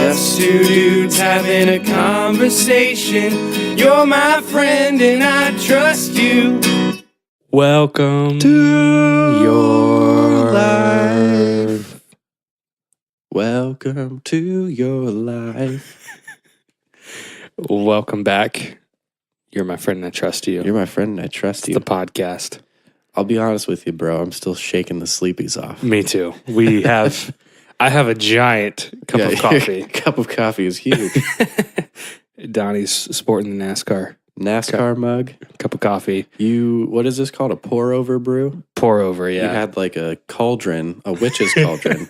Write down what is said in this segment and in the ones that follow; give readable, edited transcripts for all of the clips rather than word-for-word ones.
Just two dudes having a conversation. You're my friend and I trust you. Welcome to your life. Welcome to your life. Welcome back. You're my friend and I trust you. You're my friend and I trust you. The podcast. I'll be honest with you, bro. I'm still shaking the sleepies off. Me too. I have a giant cup of coffee. Cup of coffee is huge. Donnie's sporting the NASCAR mug. Cup of coffee. What is this called? A pour over brew? Pour over, yeah. You had like a cauldron, a witch's cauldron,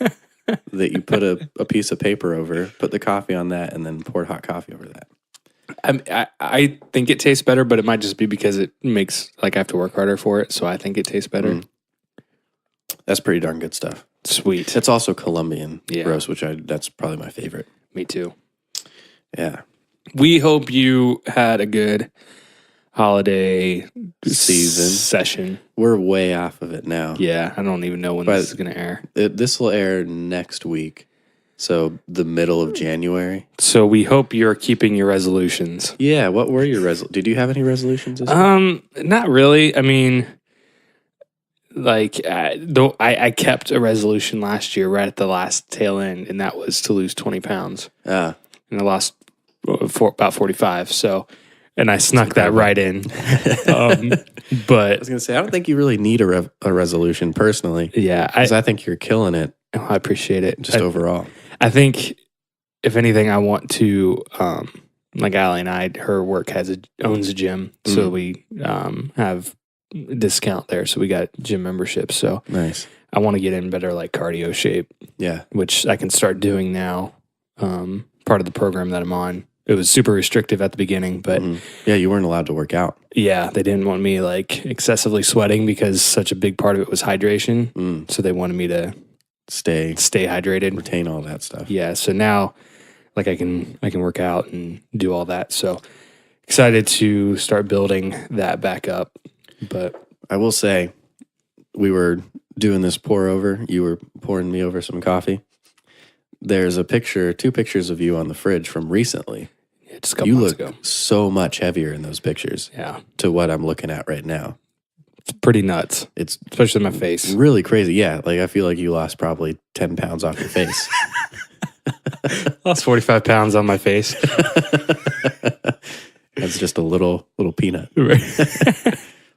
that you put a piece of paper over, put the coffee on that, and then poured hot coffee over that. I think it tastes better, but it might just be because it makes, I have to work harder for it, so I think it tastes better. That's pretty darn good stuff. Sweet. It's also Colombian roast, that's probably my favorite. Me too. Yeah. We hope you had a good holiday season session. We're way off of it now. Yeah, I don't even know when this is going to air. This will air next week, so the middle of January. So we hope you're keeping your resolutions. Yeah, what were your resolutions? Did you have any resolutions this year? Not really. I mean, I kept a resolution last year right at the last tail end, and that was to lose 20 pounds. And I lost about 45. So, and I snuck that right in. But I was going to say, I don't think you really need a resolution personally. Yeah. Because I think you're killing it. I appreciate it. Just overall. I think, if anything, I want to, like Allie and I, her work owns a gym. So we have discount there, so we got gym memberships. So nice. I want to get in better cardio shape. Yeah, which I can start doing now. Part of the program that I'm on, it was super restrictive at the beginning, but yeah, you weren't allowed to work out. Yeah, they didn't want me excessively sweating because such a big part of it was hydration. So they wanted me to stay hydrated, retain all that stuff. Yeah, so now I can work out and do all that. So excited to start building that back up. But I will say, we were doing this pour over. You were pouring me over some coffee. There's two pictures of you on the fridge from recently. Yeah, just a couple months ago. You look so much heavier in those pictures. Yeah. To what I'm looking at right now. It's pretty nuts. It's especially my face. Really crazy. Yeah. I feel like you lost probably 10 pounds off your face. Lost 45 pounds on my face. That's just a little peanut.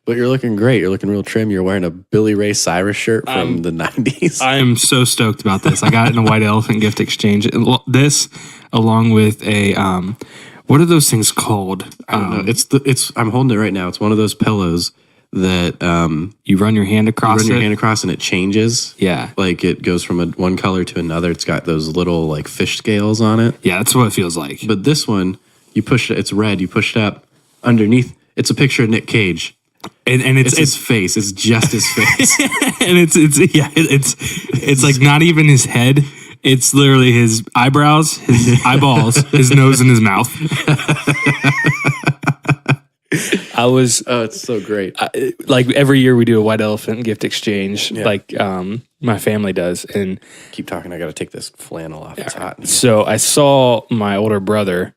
But you're looking great. You're looking real trim. You're wearing a Billy Ray Cyrus shirt from the 90s. I am so stoked about this. I got it in a White Elephant gift exchange. This, along with a, what are those things called? I don't know. I'm holding it right now. It's one of those pillows that you run your hand across. Your hand across and it changes. Yeah, it goes from one color to another. It's got those little fish scales on it. Yeah, that's what it feels like. But this one, you push it. It's red. You push it up underneath. It's a picture of Nick Cage. And it's his face. It's just his face. And it's not even his head. It's literally his eyebrows, his eyeballs, his nose, and his mouth. It's so great. Every year we do a White Elephant gift exchange, my family does. And keep talking. I got to take this flannel off. It's hot. So I saw my older brother.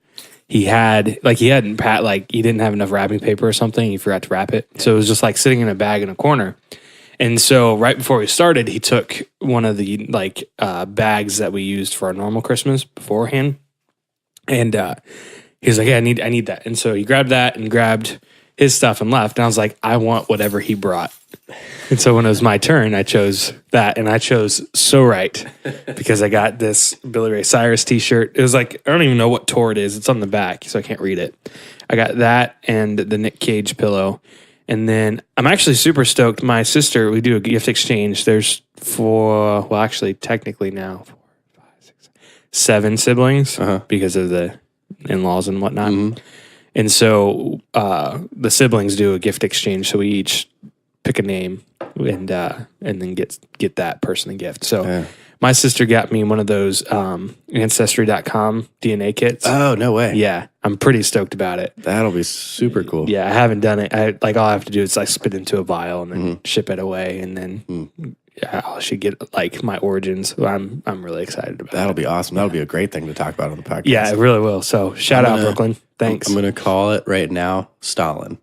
He didn't have enough wrapping paper or something. He forgot to wrap it. So it was just sitting in a bag in a corner. And so right before we started, he took one of the bags that we used for our normal Christmas beforehand. And he was like, "Yeah, I need that." And so he grabbed that and grabbed his stuff and left. And I was like, I want whatever he brought. And so when it was my turn, I chose that, and I chose so right because I got this Billy Ray Cyrus t-shirt. It was I don't even know what tour it is. It's on the back, so I can't read it. I got that and the Nick Cage pillow. And then I'm actually super stoked. My sister, we do a gift exchange. There's technically now 4, 5, 6, 7 siblings because of the in-laws and whatnot. Mm-hmm. And so the siblings do a gift exchange. So we each pick a name and then get that person a gift. So my sister got me one of those Ancestry.com DNA kits. Oh, no way. Yeah. I'm pretty stoked about it. That'll be super cool. Yeah, I haven't done it. All I have to do is spit into a vial and then ship it away and then I should get like my origins. I'm really excited about That'll it. be awesome. That'll be a great thing to talk about on the podcast. Yeah, it really will. So shout out Brooklyn. Thanks. I'm going to call it right now, Stalin.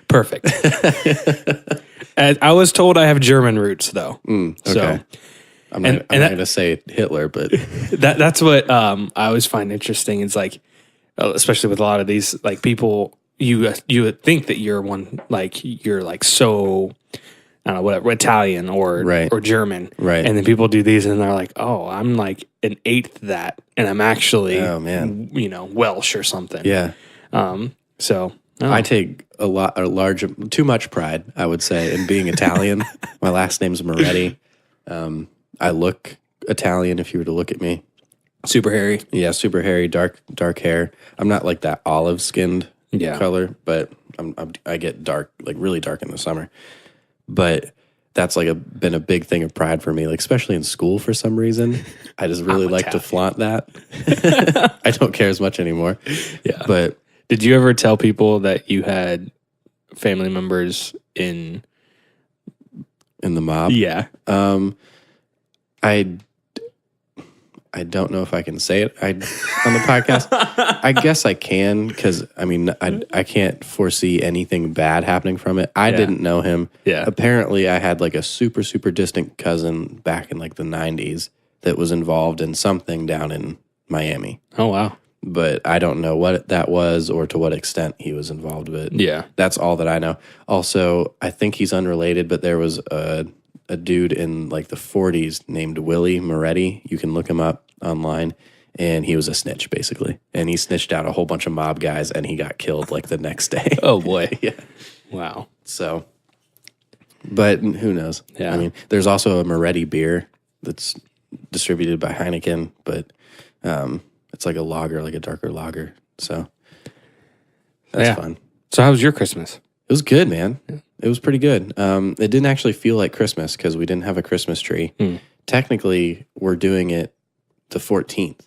Perfect. And I was told I have German roots though. Okay. So I'm not going to say Hitler, but that's what I always find interesting. It's like, especially with a lot of these like people, you would think that you're one like you're like so I don't know whatever Italian or German, right? And then people do these and they're like, oh, I'm like an eighth that, and I'm actually Welsh or something. Yeah. So I take too much pride, I would say, in being Italian. My last name's Moretti. I look Italian if you were to look at me. Super hairy. Yeah, super hairy, dark hair. I'm not like that olive skinned color, but I get dark, like really dark in the summer. But that's like been a big thing of pride for me, like especially in school for some reason. I just really like to flaunt that. I don't care as much anymore. Yeah. But did you ever tell people that you had family members in the mob? Yeah. I don't know if I can say it on the podcast. I guess I can because, I mean, I can't foresee anything bad happening from it. I didn't know him. Yeah. Apparently, I had like a super, super distant cousin back in like the 90s that was involved in something down in Miami. Oh, wow. But I don't know what that was or to what extent he was involved with. Yeah. That's all that I know. Also, I think he's unrelated, but there was a dude in like the 40s named Willie Moretti. You can look him up online, and he was a snitch basically, and he snitched out a whole bunch of mob guys, and he got killed like the next day. Oh boy. Yeah. Wow. So, but who knows? Yeah. I mean, there's also a Moretti beer that's distributed by Heineken, but it's like a lager, like a darker lager. So that's fun. So how was your Christmas? It was good, man. Yeah. It was pretty good. It didn't actually feel like Christmas because we didn't have a Christmas tree. Technically, we're doing it the 14th.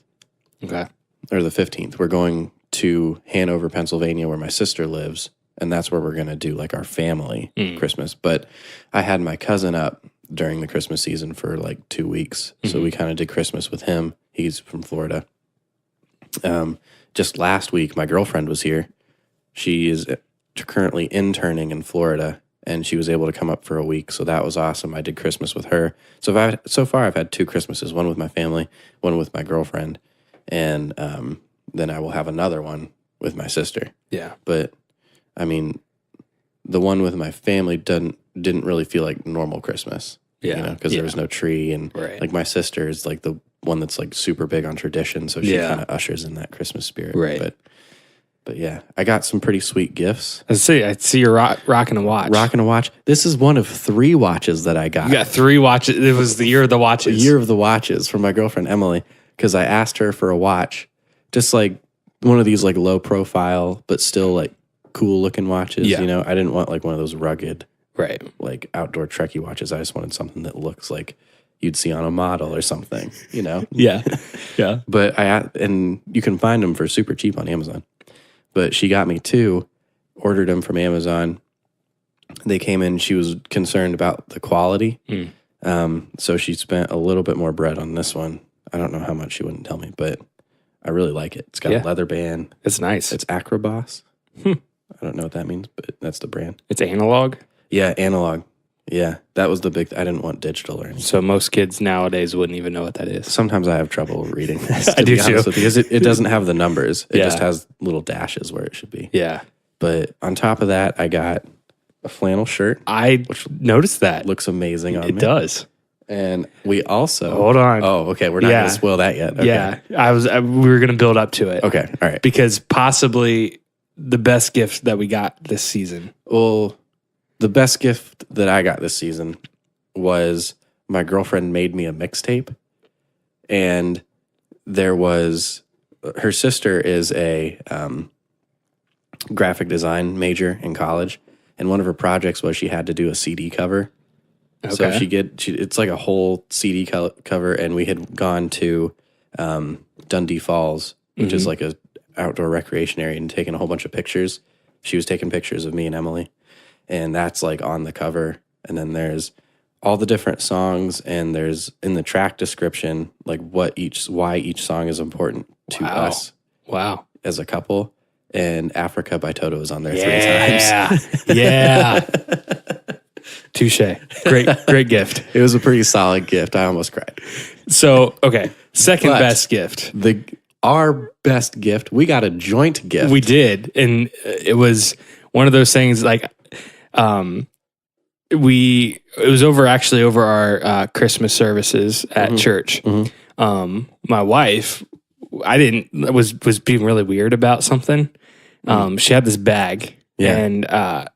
Okay. Or the 15th. We're going to Hanover, Pennsylvania, where my sister lives, and that's where we're going to do like our family Christmas. But I had my cousin up during the Christmas season for like 2 weeks. So we kind of did Christmas with him. He's from Florida. Just last week, my girlfriend was here. She is currently interning in Florida, and she was able to come up for a week, so that was awesome. I did Christmas with her. So far, I've had 2 Christmases, one with my family, one with my girlfriend, and then I will have another one with my sister. Yeah. But, I mean, the one with my family didn't really feel like normal Christmas. Yeah. You know, because there was no tree, and like my sister is like the one that's like super big on tradition, so she kind of ushers in that Christmas spirit. Right. But yeah, I got some pretty sweet gifts. I see you're rocking a watch. Rocking a watch. This is one of 3 watches that I got. You got 3 watches. It was the year of the watches. The year of the watches from my girlfriend Emily, because I asked her for a watch, just like one of these like low profile but still like cool looking watches. Yeah. You know, I didn't want like one of those rugged, right, like outdoor Trekkie watches. I just wanted something that looks like you'd see on a model or something. You know. Yeah. Yeah. But and you can find them for super cheap on Amazon. But she got me 2, ordered them from Amazon. They came in. She was concerned about the quality. So she spent a little bit more bread on this one. I don't know how much, she wouldn't tell me, but I really like it. It's got a leather band. It's nice. It's Acroboss. I don't know what that means, but that's the brand. It's analog? Yeah, analog. Yeah, that was the big I didn't want digital or anything. So most kids nowadays wouldn't even know what that is. Sometimes I have trouble reading this. I do too. Because it doesn't have the numbers. It just has little dashes where it should be. Yeah. But on top of that, I got a flannel shirt. I noticed that. Looks amazing on me. It does. And we also... Hold on. Oh, okay. We're not going to spoil that yet. Okay. Yeah. We were going to build up to it. Okay. All right. Because possibly the best gift that we got this season. Well, the best gift that I got this season was my girlfriend made me a mixtape. And there was... Her sister is a graphic design major in college. And one of her projects was she had to do a CD cover. Okay. So it's like a whole CD cover, and we had gone to Dundee Falls, which is like a outdoor recreation area, and taken a whole bunch of pictures. She was taking pictures of me and Emily, and that's like on the cover. And then there's all the different songs, and there's in the track description like why each song is important to us Wow. as a couple. And Africa by Toto is on there 3 times. Yeah. Touche. Great gift. It was a pretty solid gift. I almost cried. So, okay. Second But best gift. Our best gift, we got a joint gift. We did. And it was one of those things like, it was over our Christmas services at church. My wife, was being really weird about something. She had this bag and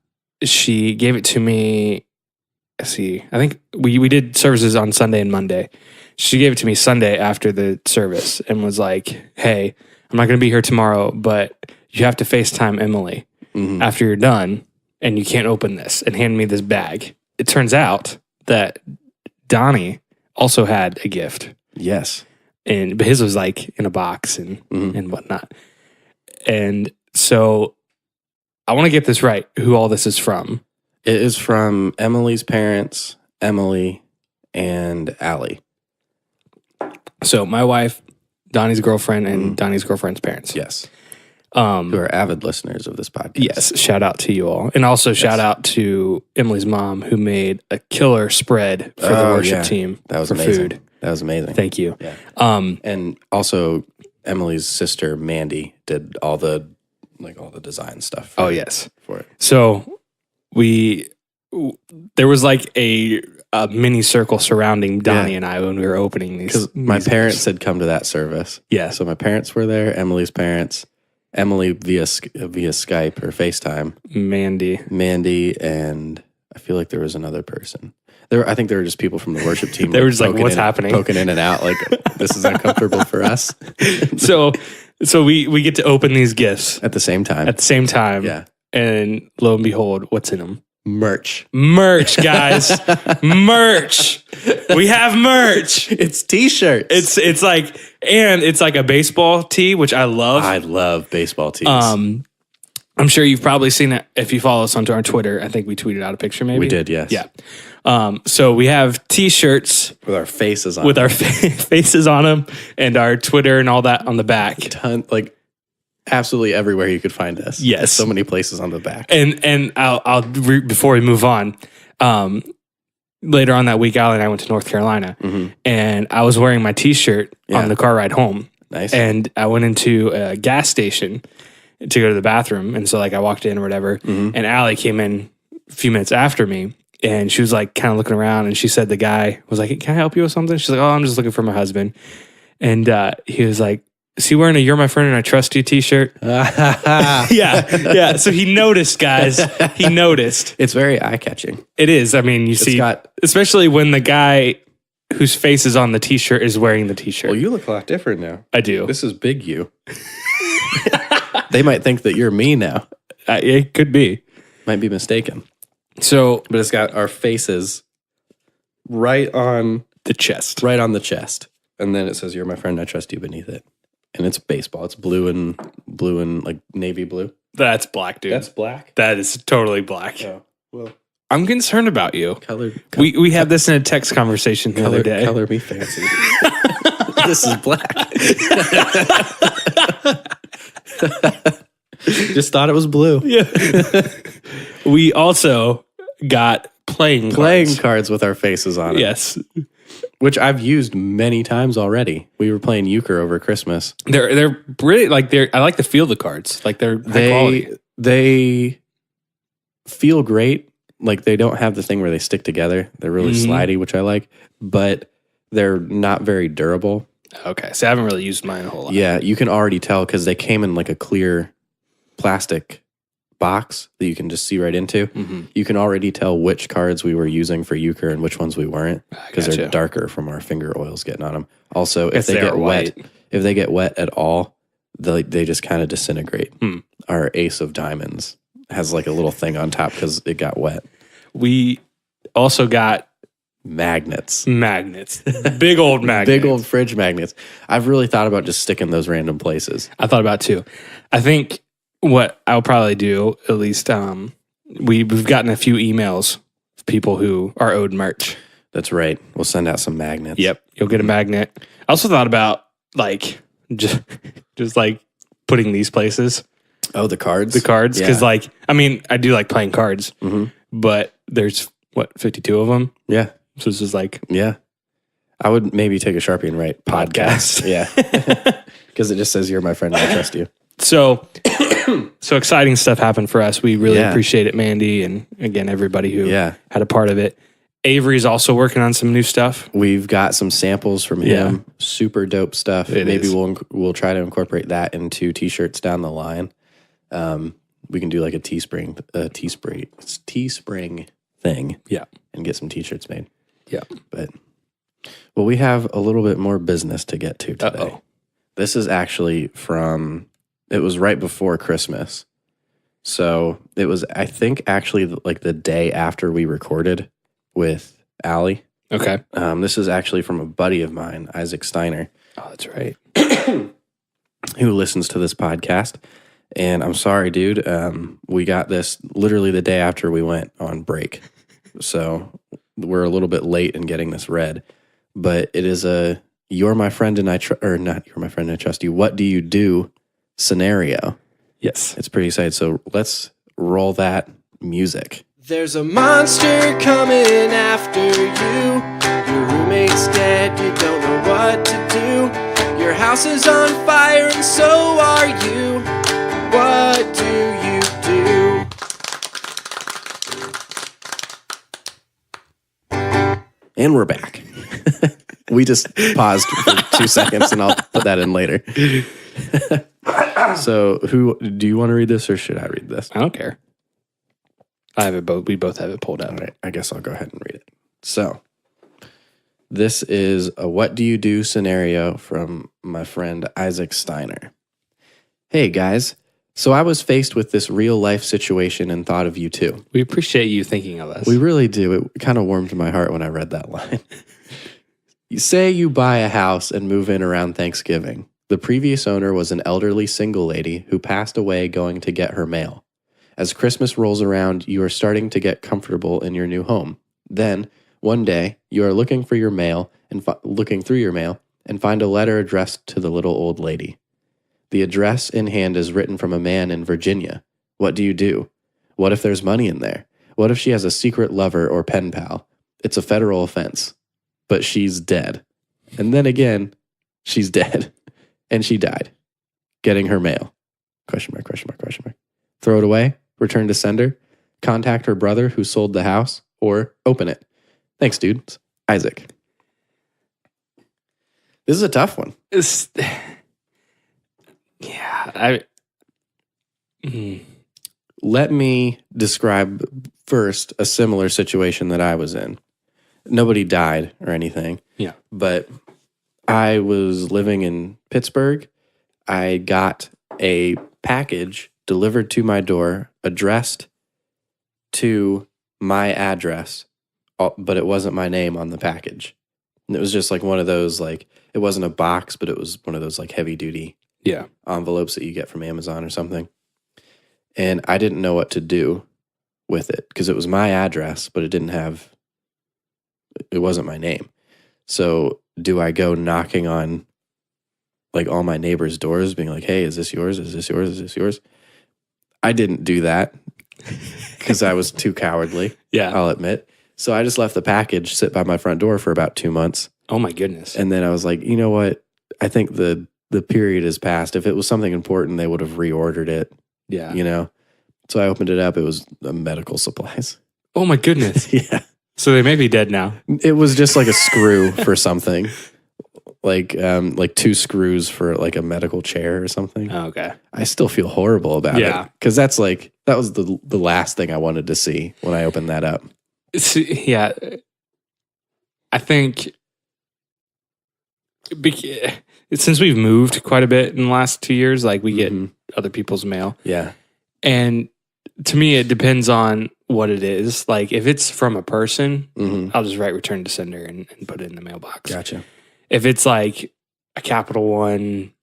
she gave it to me. Let's see, I think we did services on Sunday and Monday. She gave it to me Sunday after the service and was like, hey, I'm not going to be here tomorrow, but you have to FaceTime Emily after you're done, and you can't open this, and hand me this bag. It turns out that Donnie also had a gift. Yes. But his was like in a box and whatnot. And so I want to get this right, who all this is from. It is from Emily's parents, Emily, and Allie. So my wife, Donnie's girlfriend, and Donnie's girlfriend's parents. Yes. Who are avid listeners of this podcast. Yes. Shout out to you all. And also shout out to Emily's mom, who made a killer spread for the worship team that was for amazing. food. That was amazing. Thank you. Yeah. And also Emily's sister, Mandy, did all the design stuff. Yes. For it. So there was like a mini circle surrounding Donnie and I when we were opening these. Because my parents had come to that service. Yeah. So my parents were there, Emily's parents, Emily via Skype or FaceTime, Mandy, and I feel like there was another person. I think there were just people from the worship team. They were just like, what's happening? Poking in and out, like, this is uncomfortable for us. So we get to open these gifts. At the same time. Yeah. And lo and behold, what's in them? Merch, guys. Merch. We have merch. It's t-shirts. It's like a baseball tee, which I love. I love baseball tees. I'm sure you've probably seen it if you follow us on our Twitter. I think we tweeted out a picture, maybe. We did, yes. Yeah. So we have t-shirts with our faces on faces on them, and our Twitter and all that on the back. Absolutely everywhere you could find us. Yes. So many places on the back. And I'll before we move on, later on that week, Allie and I went to North Carolina, and I was wearing my t-shirt on the car ride home. Nice. And I went into a gas station to go to the bathroom. And so I walked in or whatever, and Allie came in a few minutes after me, and she was like kind of looking around, and she said the guy was like, can I help you with something? She's like, oh, I'm just looking for my husband. And he was like, is he wearing a "You're my friend and I trust you" t-shirt? Yeah. So he noticed, guys. He noticed. It's very eye-catching. It is. I mean, especially when the guy whose face is on the t-shirt is wearing the t-shirt. Well, you look a lot different now. I do. This is big you. They might think that you're me now. It could be. Might be mistaken. So, but it's got our faces right on the chest. Right on the chest. And then it says, "You're my friend, I trust you" beneath it. And it's baseball. It's blue and like navy blue. That's black, dude. That's black? That is totally black. Oh, well. I'm concerned about you. We had this in a text conversation the other day. Color me fancy. This is black. Just thought it was blue. Yeah. We also got playing cards with our faces on it. Yes. Which I've used many times already. We were playing euchre over Christmas. They're really I like the feel of the cards. Like they're high quality. They feel great. Like they don't have the thing where they stick together. They're really slidey, which I like, but they're not very durable. Okay. So I haven't really used mine a whole lot. Yeah, you can already tell because they came in like a clear plastic box that you can just see right into. You can already tell which cards we were using for euchre and which ones we weren't because they're darker from our finger oils getting on them. Also, if they get wet at all, they just kind of disintegrate. Our ace of diamonds has like a little thing on top because it got wet. We also got magnets. Big old magnets. Big old fridge magnets. I've really thought about just sticking those random places. I thought about it too. I think what I'll probably do, at least we've gotten a few emails of people who are owed merch. That's right. We'll send out some magnets. Yep. You'll get a magnet. I also thought about like just like putting these places. Oh, the cards? The cards. Because Yeah. like, I mean, I do like playing cards, but there's 52 of them. Yeah. So this is like, Yeah. I would maybe take a Sharpie and write podcast. Yeah. Because it just says you're my friend and I trust you. so exciting stuff happened for us. We really Yeah. appreciate it, Mandy. And again, everybody who Yeah. had a part of it. Avery's also working on some new stuff. We've got some samples from him. Super dope stuff. It Maybe is. we'll try to incorporate that into t-shirts down the line. We can do like a Teespring thing. Yeah. And get some t-shirts made. Yeah. But well, we have a little bit more business to get to today. Uh-oh. This is actually it was right before Christmas. So it was, I think, actually like the day after we recorded with Allie. Okay. This is actually from a buddy of mine, Isaac Steiner, Oh, that's right. who listens to this podcast. And I'm sorry, dude. We got this literally the day after we went on break. So we're a little bit late in getting this read. But it is a "You're my friend and I or not you're my friend and I trust you. What do you do?" scenario. Yes. It's pretty exciting. So let's roll that music. There's a monster coming after you. Your roommate's dead, you don't know what to do. Your house is on fire and so are you. What do you do? And we're back. We just paused for 2 seconds and I'll put that in later. So do you want to read this or should I read this? I don't care. I have it both. We both have it pulled up. All right, I guess I'll go ahead and read it. So this is a "What do you do?" scenario from my friend Isaac Steiner. Hey guys, so I was faced with this real life situation and thought of you too. We appreciate you thinking of us. We really do. It kind of warmed my heart when I read that line. You say you buy a house and move in around Thanksgiving. The previous owner was an elderly single lady who passed away going to get her mail. As Christmas rolls around, you are starting to get comfortable in your new home. Then, one day, you are looking for your mail and looking through your mail and find a letter addressed to the little old lady. The address in hand is written from a man in Virginia. What do you do? What if there's money in there? What if she has a secret lover or pen pal? It's a federal offense. But she's dead. And then again, she's dead. And she died. Getting her mail. Question mark, question mark, question mark. Throw it away. Return to sender. Contact her brother who sold the house. Or open it. Thanks, dude. Isaac. This is a tough one. Let me describe first a similar situation that I was in. Nobody died or anything. Yeah. But I was living in Pittsburgh. I got a package delivered to my door, addressed to my address, but it wasn't my name on the package. And it was just like one of those, like, it wasn't a box, but it was one of those like heavy duty envelopes that you get from Amazon or something. And I didn't know what to do with it because it was my address, but it wasn't my name. So do I go knocking on like all my neighbors' doors being like, hey, is this yours? Is this yours? Is this yours? I didn't do that because I was too cowardly. Yeah. I'll admit. So I just left the package sit by my front door for about 2 months. Oh my goodness. And then I was like, you know what? I think the period has passed. If it was something important, they would have reordered it. Yeah. You know? So I opened it up. It was medical supplies. Oh my goodness. Yeah. So they may be dead now. It was just like a screw for something. Like 2 screws for like a medical chair or something. Oh, okay. I still feel horrible about it. Because that was the last thing I wanted to see when I opened that up. Yeah. I think since we've moved quite a bit in the last 2 years, like we get other people's mail. Yeah. And to me, it depends on what it is. Like if it's from a person, I'll just write return to sender and put it in the mailbox. Gotcha. If it's like a Capital One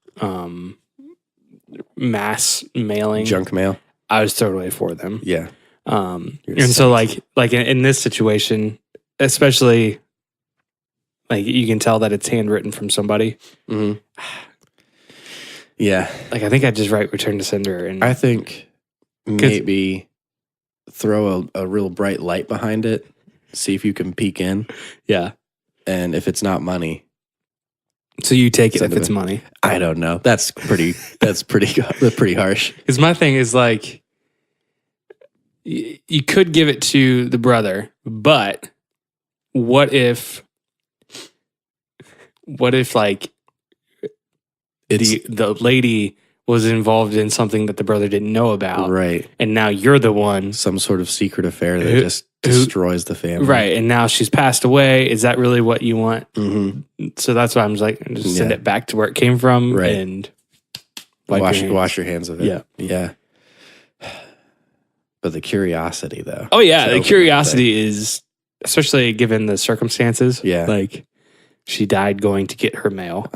mass mailing, Junk mail. I was throw it away for them. Yeah. And so like in this situation, especially like you can tell that it's handwritten from somebody. Mm-hmm. Yeah. Like I think I'd just write return to sender. And I think maybe throw a real bright light behind it. See if you can peek in. Yeah. And if it's not money. So you take it Send if it it's in. money. I don't know. That's pretty harsh. Because my thing is like, you could give it to the brother, but what if like the lady was involved in something that the brother didn't know about, right? And now you're the one, some sort of secret affair that just destroys the family, right? And now she's passed away. Is that really what you want? Mm-hmm. So that's why I'm just like, just send it back to where it came from, right? And wash your hands of it. Yeah, yeah. But the curiosity, though. Oh yeah, the curiosity is, especially given the circumstances. Yeah, like she died going to get her mail,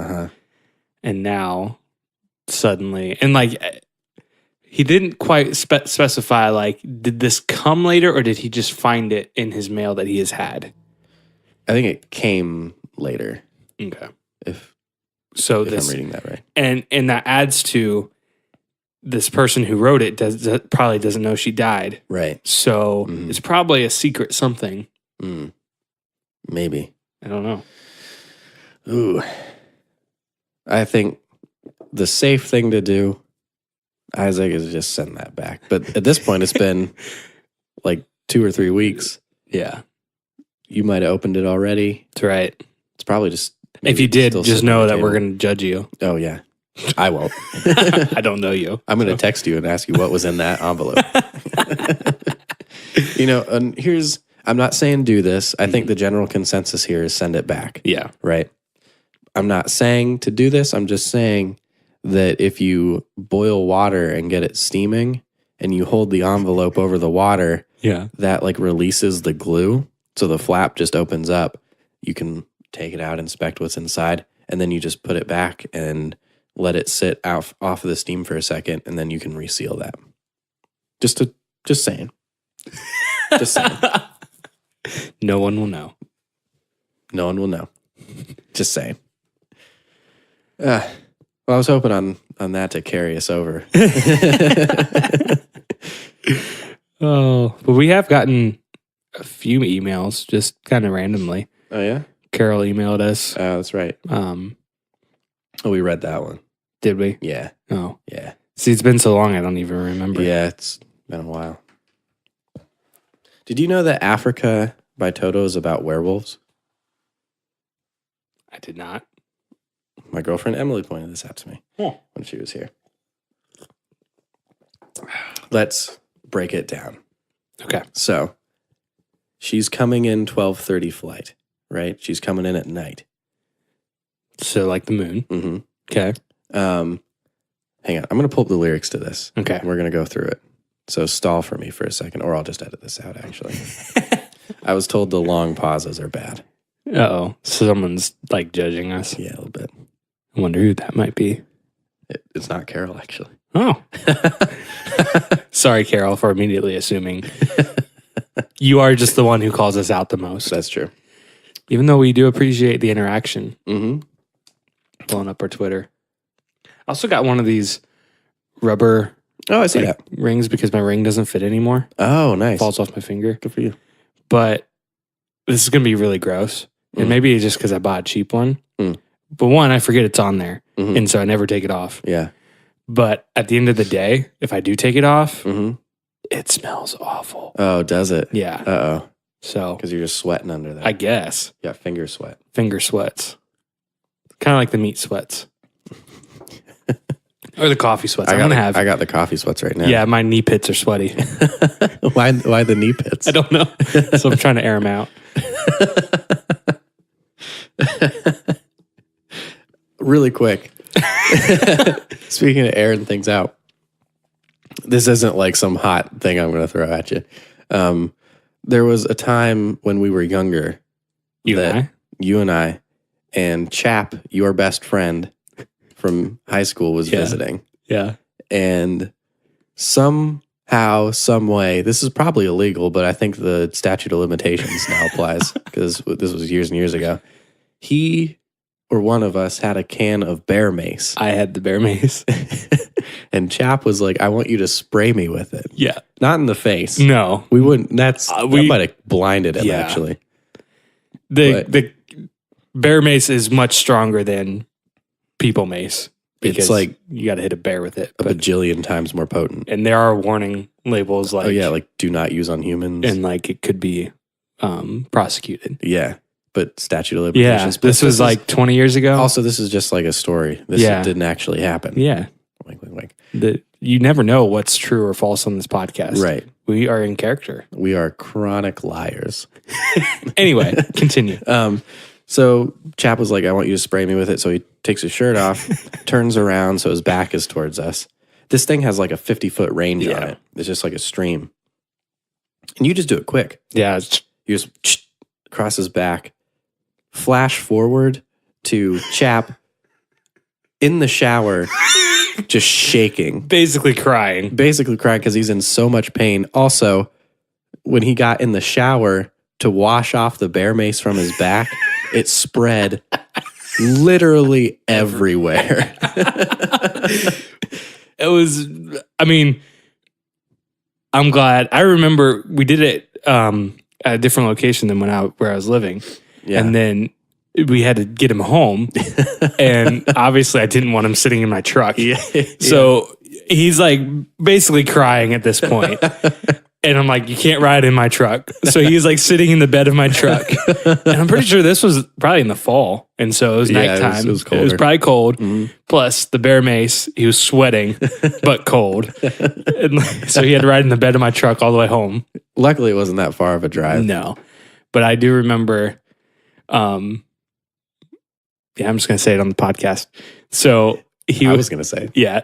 and now suddenly, and like he didn't quite specify. Like, did this come later, or did he just find it in his mail that he has had? I think it came later. Okay, if I'm reading that right, and that adds to this person who wrote it probably doesn't know she died. Right. So it's probably a secret something. Maybe. I don't know. Ooh. I think the safe thing to do, Isaac, is just send that back. But at this point, it's been like 2 or 3 weeks. Yeah. You might have opened it already. That's right. It's probably just... If you did, just know that we're going to judge you. Oh, yeah. I won't. I don't know you. I'm going to text you and ask you what was in that envelope. And I'm not saying do this. I think the general consensus here is send it back. Yeah. Right? I'm not saying to do this. I'm just saying that if you boil water and get it steaming and you hold the envelope over the water, that like releases the glue. So the flap just opens up. You can take it out, inspect what's inside, and then you just put it back and let it sit off of the steam for a second, and then you can reseal that. Just saying. Just saying. No one will know. No one will know. Just saying. Well, I was hoping on that to carry us over. Oh, but we have gotten a few emails just kind of randomly. Oh yeah, Carol emailed us. Oh, that's right. We read that one. Did we? Yeah. Oh yeah. See, it's been so long I don't even remember. Yeah, it's been a while. Did you know that Africa by Toto is about werewolves? I did not. My girlfriend Emily pointed this out to me when she was here. Let's break it down. Okay. So, she's coming in 12:30 flight, right? She's coming in at night. So like the moon. Mm-hmm. Okay. Hang on. I'm going to pull up the lyrics to this. Okay. We're going to go through it. So stall for me for a second, or I'll just edit this out, actually. I was told the long pauses are bad. Uh-oh. Someone's like judging us. Yeah, a little bit. I wonder who that might be. It's not Carol, actually. Oh. Sorry, Carol, for immediately assuming. You are just the one who calls us out the most. That's true. Even though we do appreciate the interaction. Mm-hmm. Blowing up our Twitter. I also got one of these rubber I see that. rings because my ring doesn't fit anymore. Oh, nice. Falls off my finger. Good for you. But this is going to be really gross. And maybe it's just because I bought a cheap one. Mm. But one, I forget it's on there. Mm-hmm. And so I never take it off. Yeah. But at the end of the day, if I do take it off, Mm-hmm. it smells awful. Oh, does it? Yeah. Uh-oh. So Because you're just sweating under that. I guess. Yeah, finger sweat. Finger sweats. Kind of like the meat sweats. Or the coffee sweats. I got the coffee sweats right now. Yeah, my knee pits are sweaty. Why the knee pits? I don't know. So I'm trying to air them out. Really quick. Speaking of airing things out, this isn't like some hot thing I'm going to throw at you. There was a time when we were younger. You and I? And Chap, your best friend from high school, was visiting. Yeah. And somehow how, some way, this is probably illegal, but I think the statute of limitations now applies because this was years and years ago. He or one of us had a can of bear mace. I had the bear mace. And Chap was like, I want you to spray me with it. Yeah. Not in the face. No. We wouldn't. That might have blinded him, Yeah. actually. The bear mace is much stronger than people mace. Because It's like you got to hit a bear with it. a bajillion times more potent. And there are warning labels like, Oh, yeah, like do not use on humans. and like it could be prosecuted. Yeah, but statute of Yeah. limitations. But This was like 20 years ago. Also, this is just like a story. This Yeah. didn't actually happen. Yeah. Wink, wink, wink. You never know what's true or false on this podcast. Right. We are in character. We are chronic liars. Anyway, continue. So Chap was like, I want you to spray me with it. So he takes his shirt off, turns around so his back is towards us. This thing has like a 50-foot range on Yeah. it. It's just like a stream. And you just do it quick. Yeah. You just cross his back. Flash forward to Chap in the shower, just shaking. Basically crying. Basically crying because he's in so much pain. Also, when he got in the shower to wash off the bear mace from his back, it spread literally everywhere. It was, I mean, I'm glad. I remember we did it at a different location than where I was living. Yeah. And then we had to get him home. And obviously I didn't want him sitting in my truck. Yeah. So he's like basically crying at this point. And I'm like, you can't ride in my truck. So he's like sitting in the bed of my truck. And I'm pretty sure this was probably in the fall. And so it was Yeah, nighttime. it was It was colder. probably cold. Plus the bear mace, he was sweating, but cold. And so he had to ride in the bed of my truck all the way home. Luckily, it wasn't that far of a drive. No. But I do remember, yeah, I'm just going to say it on the podcast. So he I was going to say. yeah,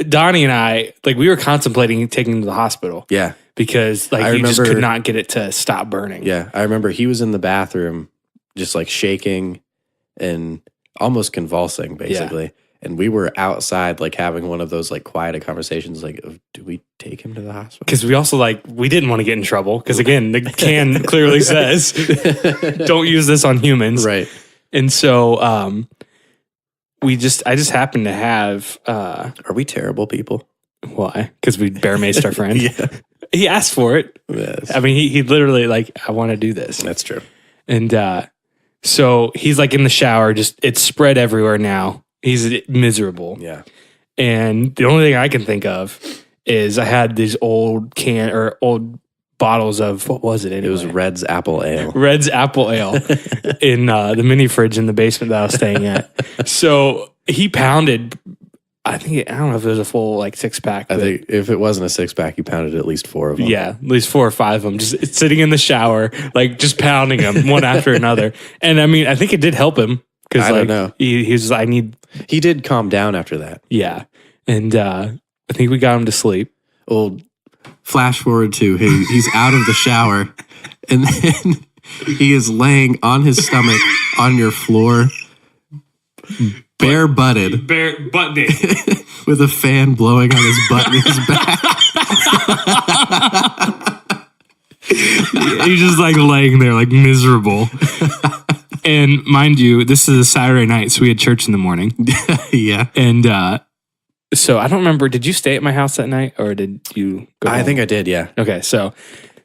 Donnie and I, like, we were contemplating taking him to the hospital Yeah. because, like, I you just remember- could not get it to stop burning. Yeah. I remember he was in the bathroom just like shaking and almost convulsing, basically. And we were outside, like having one of those like quieted conversations, like, do we take him to the hospital? Because we also, like, we didn't want to get in trouble. Because, again, the can clearly says, don't use this on humans. Right. And so, I just happened to have, Are we terrible people? why? Because we bear maced our friend. Yeah. He asked for it. Yes. I mean, he literally, like, I want to do this. That's true. And so he's like in the shower, just it's spread everywhere now. He's miserable. Yeah. And the only thing I can think of is I had these old bottles of, what was it anyway? It was Red's Apple Ale. Red's Apple Ale in the mini fridge in the basement that I was staying at. So he pounded, I don't know if it was a full like 6-pack. I think if it wasn't a 6-pack, you pounded at least 4 of them. Yeah, at least 4 or 5 of them, just sitting in the shower, like just pounding them one after another. And I mean, I think it did help him because I don't know. He was, I need, He did calm down after that. yeah. And I think we got him to sleep. Well, flash forward to he's out of the shower, and then he is laying on his stomach on your floor, bare butted, Buttoning. with a fan blowing on his butt and his back. He's just like laying there, like miserable. And mind you, this is a Saturday night, so we had church in the morning. Yeah. And so I don't remember, did you stay at my house that night or did you go I home? think I did, yeah. Okay, so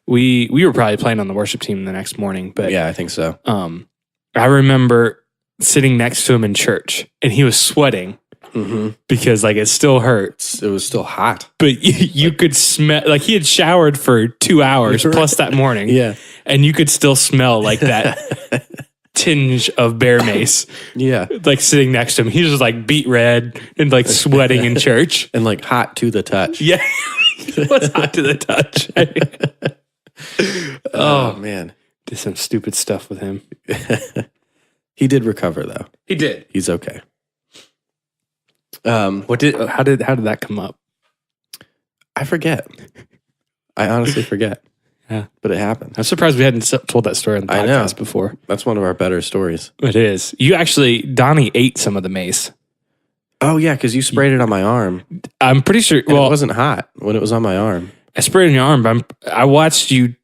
we were probably playing on the worship team the next morning, but Yeah, I think so. I remember sitting next to him in church and he was sweating because like it still hurts. It was still hot. But you could smell, like he had showered for 2 hours plus that morning. Yeah. And you could still smell like that tinge of bear mace, Yeah. like sitting next to him. He was just like beet red and like sweating in church. And like hot to the touch. Yeah. It was hot to the touch. Oh, man. Did some stupid stuff with him. He did recover though. He did. He's okay. How did that come up? I forget. I honestly forget. Yeah. But it happened. I'm surprised we hadn't told that story on the I know. podcast before. That's one of our better stories. It is. Donnie ate some of the mace. Oh yeah, because you sprayed it on my arm. I'm pretty sure. And Well, it wasn't hot when it was on my arm. I sprayed it on your arm, but I watched you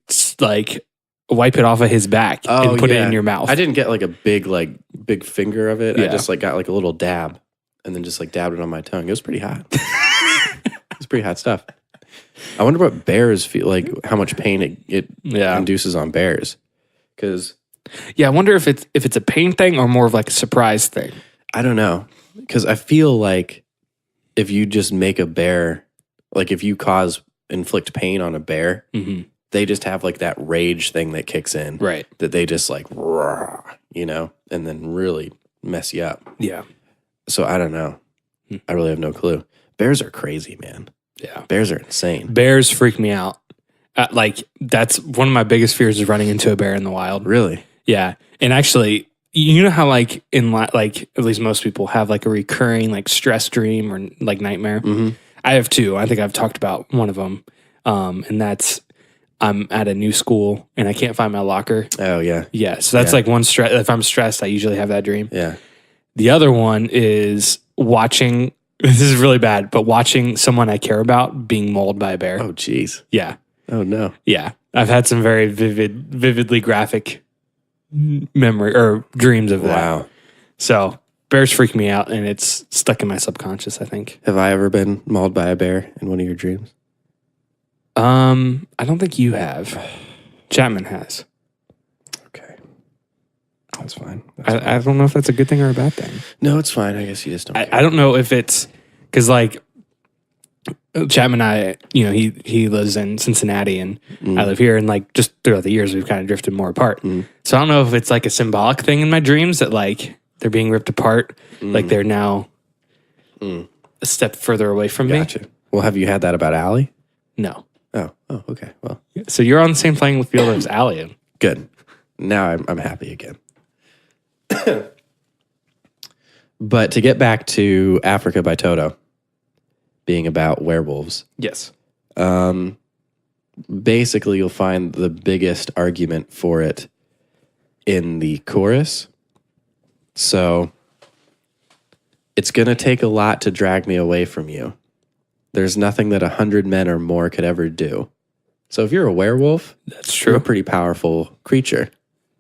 like wipe it off of his back and put it in your mouth. I didn't get like a big finger of it. I Yeah. just like got like a little dab and then just like dabbed it on my tongue. It was pretty hot. It was pretty hot stuff. I wonder what bears feel like, how much pain it induces on bears. Because I wonder if it's a pain thing or more of like a surprise thing. I don't know. Because I feel like if you just make a bear, like if you inflict pain on a bear, they just have like that rage thing that kicks in. Right. That they just like, roar, and then really mess you up. Yeah. So I don't know. I really have no clue. Bears are crazy, man. Yeah. Bears are insane. Bears freak me out. Like that's one of my biggest fears is running into a bear in the wild. Really? Yeah. And actually, you know how like like at least most people have like a recurring like stress dream or like nightmare. Mm-hmm. I have two. I think I've talked about one of them, and that's I'm at a new school and I can't find my locker. Oh yeah. Yeah. So that's like one stress. If I'm stressed, I usually have that dream. Yeah. The other one is watching. This is really bad, but watching someone I care about being mauled by a bear. Oh jeez. Yeah. Oh no. Yeah. I've had some very vividly graphic memory or dreams of that. Wow. So bears freak me out and it's stuck in my subconscious, I think. Have I ever been mauled by a bear in one of your dreams? I don't think you have. Chapman has. Okay. That's fine. I don't know if that's a good thing or a bad thing. No, it's fine. I guess you just don't care. I don't know if it's because like Chapman and I, he lives in Cincinnati and I live here, and like just throughout the years we've kind of drifted more apart. So I don't know if it's like a symbolic thing in my dreams that like they're being ripped apart, like they're now a step further away from me. Gotcha. Well, have you had that about Allie? No. Oh, okay. Well, So you're on the same playing field as Allie. good. Now I'm happy again. But to get back to Africa by Toto being about werewolves, Yes. basically you'll find the biggest argument for it in the chorus. So it's going to take a lot to drag me away from you. There's nothing that 100 men or more could ever do. So if you're a werewolf, That's you're a true. pretty powerful creature.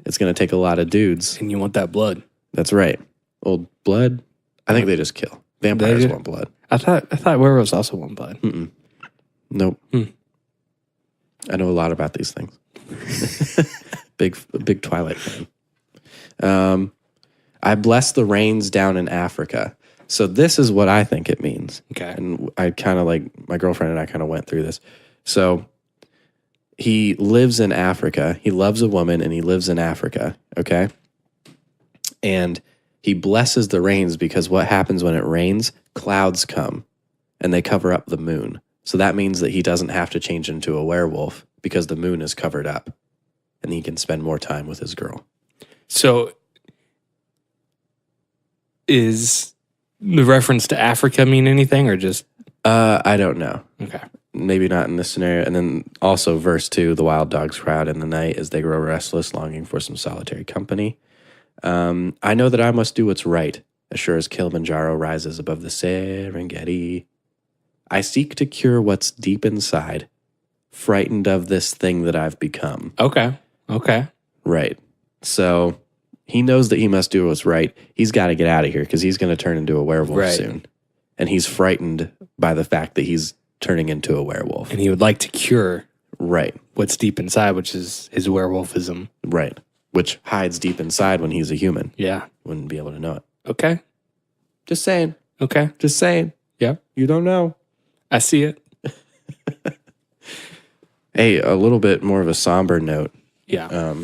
It's going to take a lot of dudes. And you want that blood. That's right. Old blood. I think they just kill. Vampires do? want blood. I thought werewolves also want blood. Nope. I know a lot about these things. big Twilight fan. I bless the rains down in Africa. So this is what I think it means. Okay. And I kind of like, my girlfriend and I kind of went through this. So he lives in Africa. He loves a woman and he lives in Africa. Okay. And he blesses the rains because what happens when it rains, clouds come and they cover up the moon. So that means that he doesn't have to change into a werewolf because the moon is covered up and he can spend more time with his girl. So is the reference to Africa mean anything or just I don't know. okay? Maybe not in this scenario. And then also verse 2, the wild dogs crowd in the night as they grow restless, longing for some solitary company. I know that I must do what's right, as sure as Kilimanjaro rises above the Serengeti. I seek to cure what's deep inside, frightened of this thing that I've become. Okay. Right. So he knows that he must do what's right. He's got to get out of here because he's going to turn into a werewolf soon. And he's frightened by the fact that he's turning into a werewolf. And he would like to cure Right. what's deep inside, which is his werewolfism. Right. Which hides deep inside when he's a human. Yeah. Wouldn't be able to know it. Okay. Just saying. Okay. Just saying. Yeah. You don't know. I see it. Hey, a little bit more of a somber note. Yeah.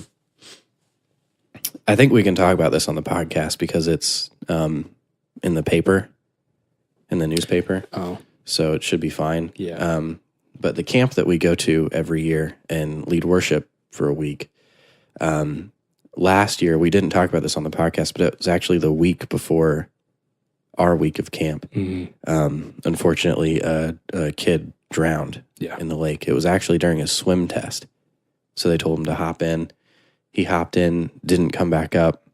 I think we can talk about this on the podcast because it's in the paper, in the newspaper. Oh. So it should be fine. Yeah. But the camp that we go to every year and lead worship for a week, last year, we didn't talk about this on the podcast, but it was actually the week before our week of camp. Unfortunately, a kid drowned in the lake. It was actually during his swim test. So they told him to hop in. He hopped in, didn't come back up.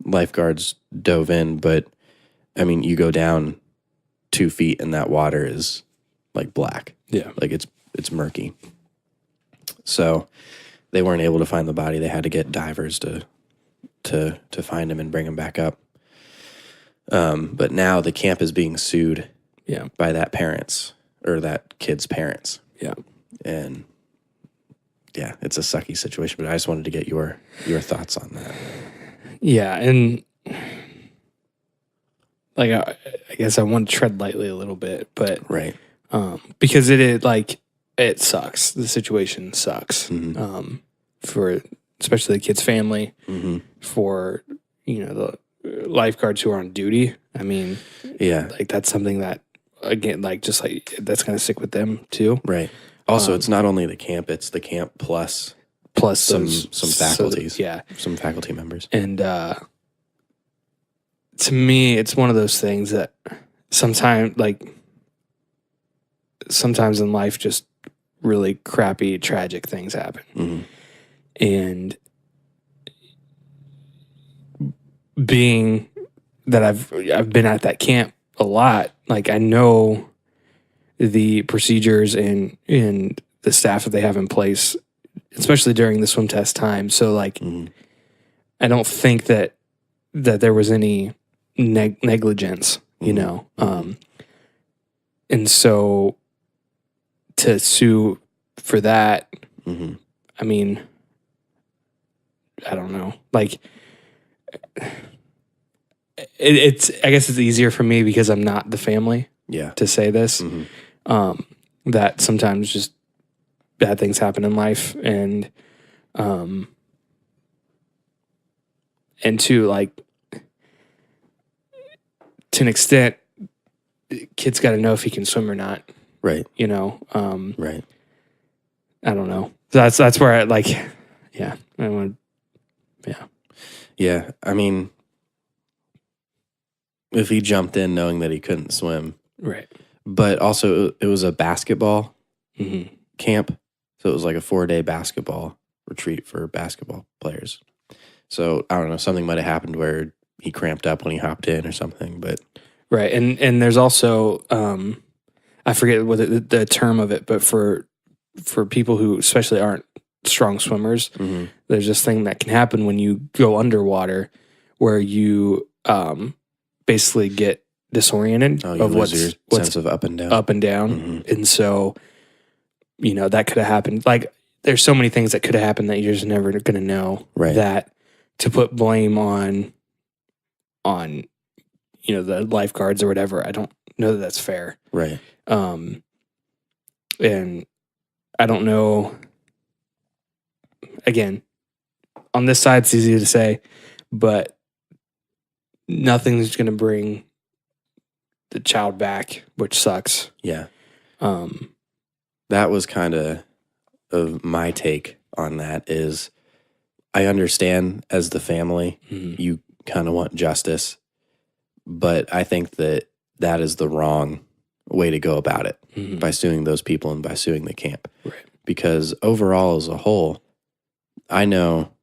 Lifeguards dove in, but I mean, you go down 2 feet and that water is like black. Yeah. Like it's murky. So they weren't able to find the body. They had to get divers to find him and bring him back up. But now the camp is being sued by that kid's parents. Yeah. And yeah, it's a sucky situation, but I just wanted to get your thoughts on that. Yeah, and like I guess I want to tread lightly a little bit, but Right. because it sucks. The situation sucks for especially the kid's family, for the lifeguards who are on duty. I mean, Yeah. like that's something that again, like just like that's gonna stick with them too. Right. Also, it's not only the camp; it's the camp plus some faculties. Some faculty members. And to me, it's one of those things that sometimes in life, just really crappy, tragic things happen. And being that I've been at that camp a lot, like I know the procedures and the staff that they have in place, especially during the swim test time. So like, I don't think that there was any negligence, and so to sue for that, I mean, I don't know, like it's I guess it's easier for me because I'm not the family to say this. That sometimes just bad things happen in life, and to like to an extent, kid's got to know if he can swim or not. Right. Right. I don't know. That's where I like. Yeah. I want. Yeah. Yeah. I mean, if he jumped in knowing that he couldn't swim, right. But also, it was a basketball camp. So it was like a 4-day basketball retreat for basketball players. So I don't know, something might have happened where he cramped up when he hopped in or something. But right, and there's also I forget what the term of it, but for people who especially aren't strong swimmers, there's this thing that can happen when you go underwater, where you basically get disoriented of what's sense of up and down, and so that could have happened. Like there's so many things that could have happened that you're just never going to know. Right. That to put blame on the lifeguards or whatever, I don't know that that's fair. Right. And I don't know. Again, on this side, it's easy to say, but nothing's going to bring the child back, which sucks. Yeah. That was kind of my take on that is I understand as the family, you kind of want justice, but I think that is the wrong way to go about it by suing those people and by suing the camp. Right. Because overall as a whole, I know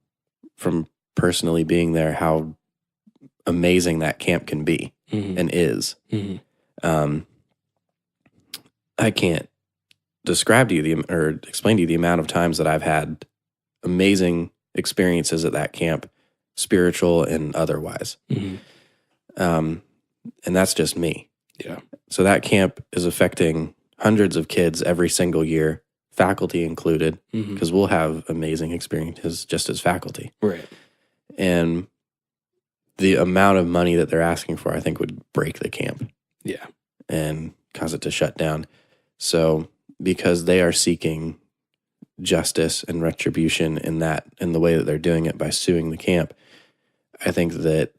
from personally being there how amazing that camp can be and is. I can't describe to you or explain to you the amount of times that I've had amazing experiences at that camp, spiritual and otherwise. And that's just me. Yeah. So that camp is affecting hundreds of kids every single year, faculty included, because we'll have amazing experiences just as faculty. Right. And the amount of money that they're asking for, I think, would break the camp. Yeah. And cause it to shut down. So because they are seeking justice and retribution in the way that they're doing it by suing the camp, I think that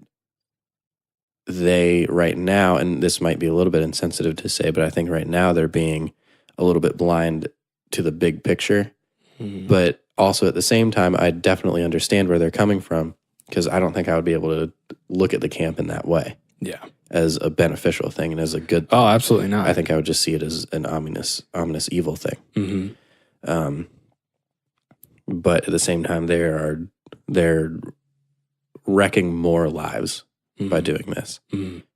they right now, and this might be a little bit insensitive to say, but I think right now they're being a little bit blind to the big picture. But also at the same time, I definitely understand where they're coming from, because I don't think I would be able to look at the camp in that way. Yeah. As a beneficial thing and as a good thing. Oh, absolutely not. I think I would just see it as an ominous evil thing. But at the same time, they're wrecking more lives by doing this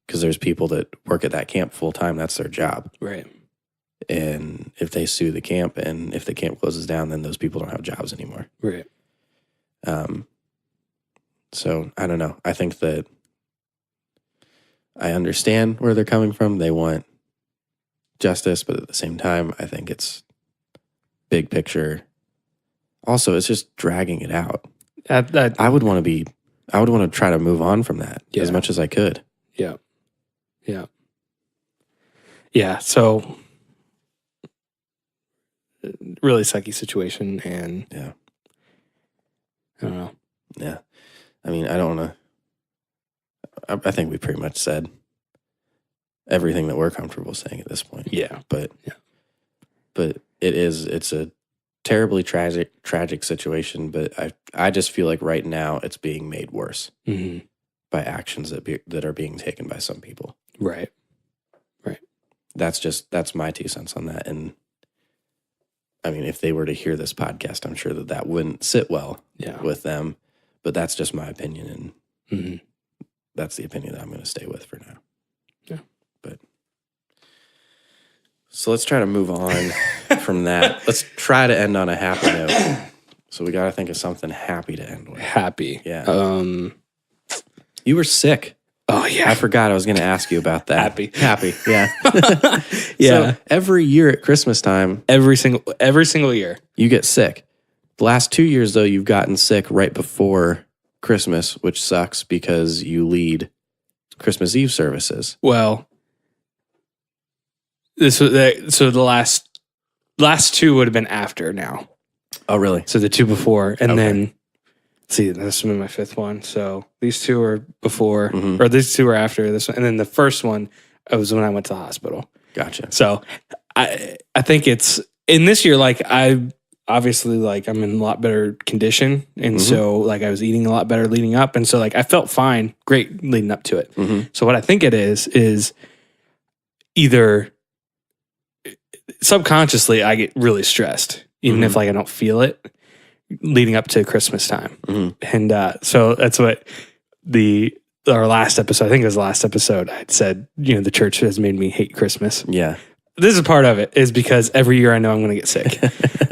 because there's people that work at that camp full time. That's their job. Right. And if they sue the camp and if the camp closes down, then those people don't have jobs anymore. Right. So I don't know. I think that I understand where they're coming from. They want justice, but at the same time, I think it's big picture. Also, it's just dragging it out. I would want to try to move on from that as much as I could. Yeah. Yeah. Yeah. So really sucky situation, and yeah. I don't know. Yeah. I mean, I don't want to, I think we pretty much said everything that we're comfortable saying at this point. Yeah. But it's a terribly tragic situation, but I just feel like right now it's being made worse by actions that are being taken by some people. Right. Right. That's my 2 cents on that. And I mean, if they were to hear this podcast, I'm sure that wouldn't sit well with them, but that's just my opinion. And that's the opinion that I'm going to stay with for now. Yeah. But so let's try to move on from that. Let's try to end on a happy note. So we got to think of something happy to end with. Happy. Yeah. You were sick. Oh yeah. I forgot I was going to ask you about that. Happy. Yeah. Yeah. So every year at Christmas time, every single year, you get sick. The last 2 years though, you've gotten sick right before Christmas, which sucks because you lead Christmas Eve services. Well, so the last two would have been after now. Oh, really? So the two before, and then see, this will be my fifth one. So these two are before, or these two are after this one, and then the first one was when I went to the hospital. Gotcha. So I think it's in this year, like I obviously like I'm in a lot better condition, and so like I was eating a lot better leading up, and so like I felt fine, great leading up to it. So what I think it is either subconsciously I get really stressed, even if like I don't feel it, leading up to Christmas time. And so that's what our last episode, I think it was the last episode, I said, the church has made me hate Christmas. Yeah. This is part of it, is because every year I know I'm going to get sick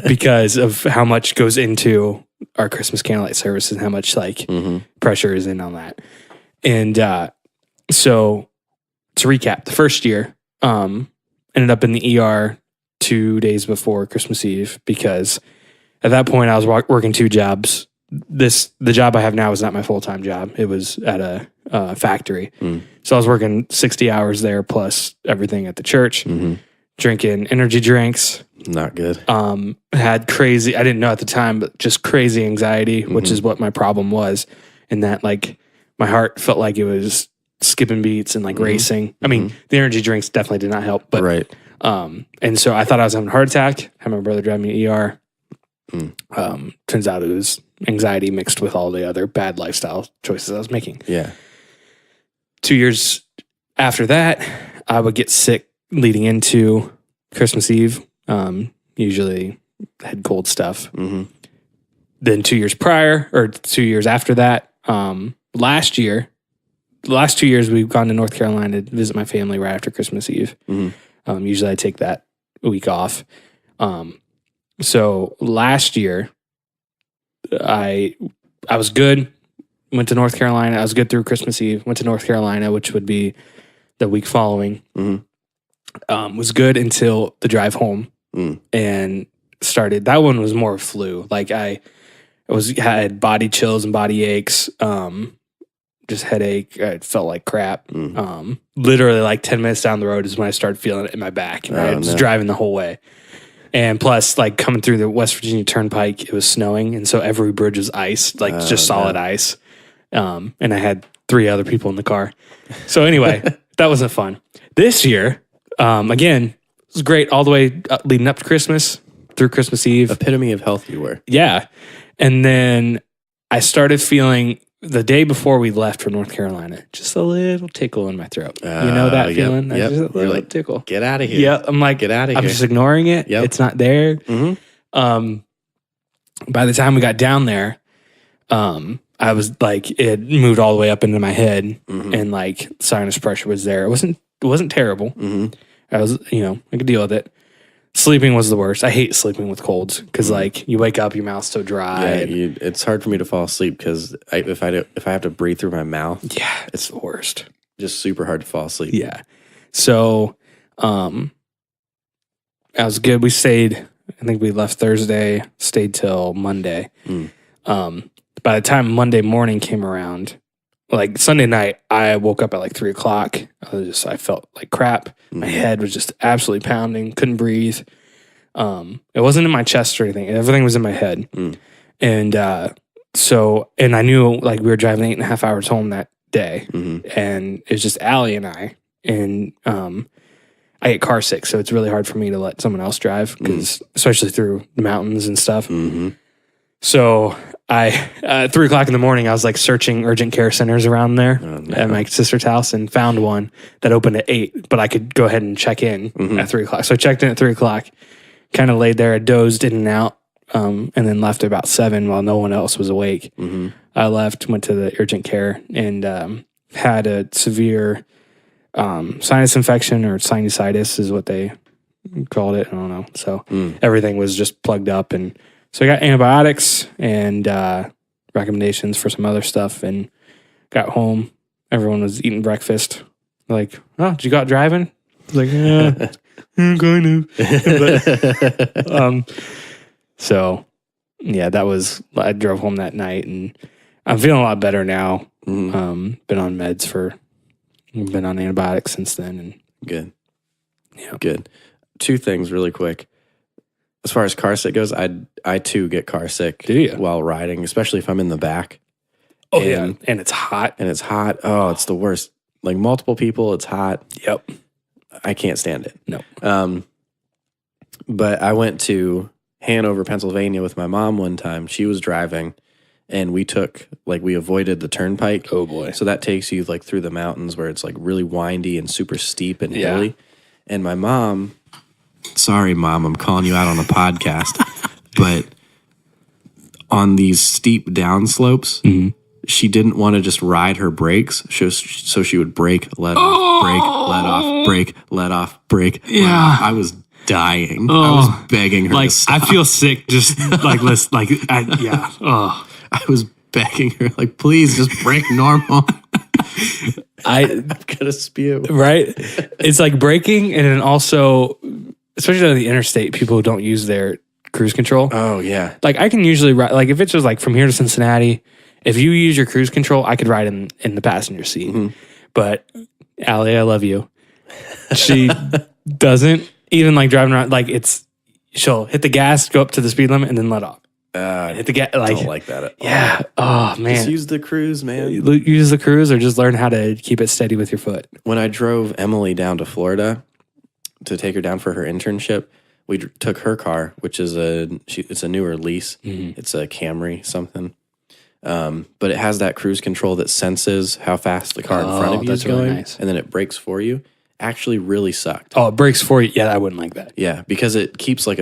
because of how much goes into our Christmas candlelight service and how much like pressure is in on that. And so to recap, the first year ended up in the ER 2 days before Christmas Eve because at that point I was working two jobs. The job I have now is not my full-time job. It was at a factory. So I was working 60 hours there plus everything at the church, drinking energy drinks. Not good. Had crazy, I didn't know at the time, but just crazy anxiety, which is what my problem was. And that like my heart felt like it was skipping beats and like racing. I mean, the energy drinks definitely did not help, but right. And so I thought I was having a heart attack. Had my brother drive me to ER. Turns out it was anxiety mixed with all the other bad lifestyle choices I was making. Yeah. 2 years after that, I would get sick leading into Christmas Eve. Usually had cold stuff. Then 2 years prior, or 2 years after that, last year, the last 2 years we've gone to North Carolina to visit my family right after Christmas Eve. Usually I take that week off. So last year, I was good. Went to North Carolina. I was good through Christmas Eve. Went to North Carolina, which would be the week following. Was good until the drive home, and started. That one was more flu. Like I had body chills and body aches. Just headache. I felt like crap. Literally, like 10 minutes down the road is when I started feeling it in my back. And I was driving the whole way. And plus, like coming through the West Virginia Turnpike, it was snowing, and so every bridge was ice, like just solid ice. And I had 3 other people in the car. So anyway, that wasn't fun. This year, again, it was great all the way leading up to Christmas, through Christmas Eve. Epitome of health you were. Yeah. And then I started feeling the day before we left for North Carolina, just a little tickle in my throat. You know that feeling? Yep. Just a little like, tickle. Get out of here. Yeah. I'm like, get out of I'm here. just ignoring it. Yep. It's not there. By the time we got down there, I I was like, it moved all the way up into my head, and like sinus pressure was there. It wasn't terrible. I was, I could deal with it. Sleeping was the worst. I hate sleeping with colds because like you wake up, your mouth's so dry. Yeah, it's hard for me to fall asleep because if I have to breathe through my mouth, Yeah, it's the worst. Just super hard to fall asleep. Yeah. So, that was good. We stayed. I think we left Thursday, stayed till Monday. By the time Monday morning came around, like Sunday night, I woke up at like 3:00. I felt like crap. My head was just absolutely pounding. Couldn't breathe. It wasn't in my chest or anything. Everything was in my head. And and I knew like we were driving 8.5 hours home that day, and it was just Allie and I. And I get car sick, so it's really hard for me to let someone else drive, because especially through the mountains and stuff. So I, at 3:00 in the morning, I was like searching urgent care centers around there at my sister's house, and found one that opened at 8, but I could go ahead and check in at 3:00. So I checked in at 3:00, kind of laid there, I dozed in and out, and then left at about 7 while no one else was awake. I left, went to the urgent care, and had a severe sinus infection, or sinusitis is what they called it. I don't know. So everything was just plugged up, and so I got antibiotics and recommendations for some other stuff, and got home. Everyone was eating breakfast. Like, oh, did you go out driving? I was like, yeah, kind of. So yeah, I drove home that night, and I'm feeling a lot better now. Been on meds been on antibiotics since then. And Good. Yeah. Good. 2 things really quick. As far as car sick goes, I too get car sick while riding, especially if I'm in the back. Oh, yeah. And it's hot. Oh, it's the worst. Like multiple people, it's hot. Yep. I can't stand it. No. But I went to Hanover, Pennsylvania with my mom one time. She was driving, and we avoided the turnpike. Oh boy. So that takes you like through the mountains where it's like really windy and super steep and hilly. And my mom, sorry mom, I'm calling you out on a podcast, but on these steep down slopes, she didn't want to just ride her brakes. So she would brake, let off, brake, let off, brake, let off, brake. Yeah. Let off. I was dying. I was begging her to stop. I feel sick just like listen, I was begging her, like, please just brake normal. I'm gonna spew. Right? It's like braking, and then also, especially on the interstate, people who don't use their cruise control. Oh yeah. Like I can usually ride, like if it's just like from here to Cincinnati, if you use your cruise control, I could ride in the passenger seat. But Allie, I love you. She doesn't even like driving around. Like she'll hit the gas, go up to the speed limit, and then let off. Hit the gas. Like, don't like that at all. Yeah. Oh man. Just use the cruise, man. Use the cruise, or just learn how to keep it steady with your foot. When I drove Emily down to Florida to take her down for her internship, we took her car, which is it's a newer lease. It's a Camry something. But it has that cruise control that senses how fast the car in front of you is going, nice. and then it brakes for you. Actually, really sucked. Oh, it brakes for you. Yeah, I wouldn't like that. Yeah, because it keeps like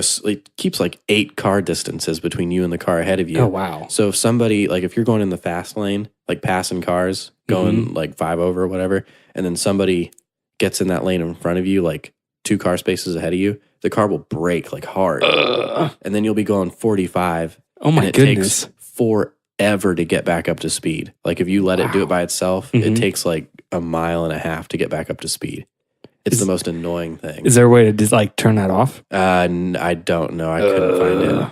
8 car distances between you and the car ahead of you. Oh wow. So if somebody, like if you're going in the fast lane, like passing cars, going like 5 over or whatever, and then somebody gets in that lane in front of you, like 2 car spaces ahead of you, the car will brake like hard, and then you'll be going 45. Oh my and it goodness. takes forever to get back up to speed. Like if you let it do it by itself, it takes like 1.5 miles to get back up to speed. It's the most annoying thing. Is there a way to just like turn that off? I don't know. I couldn't find it.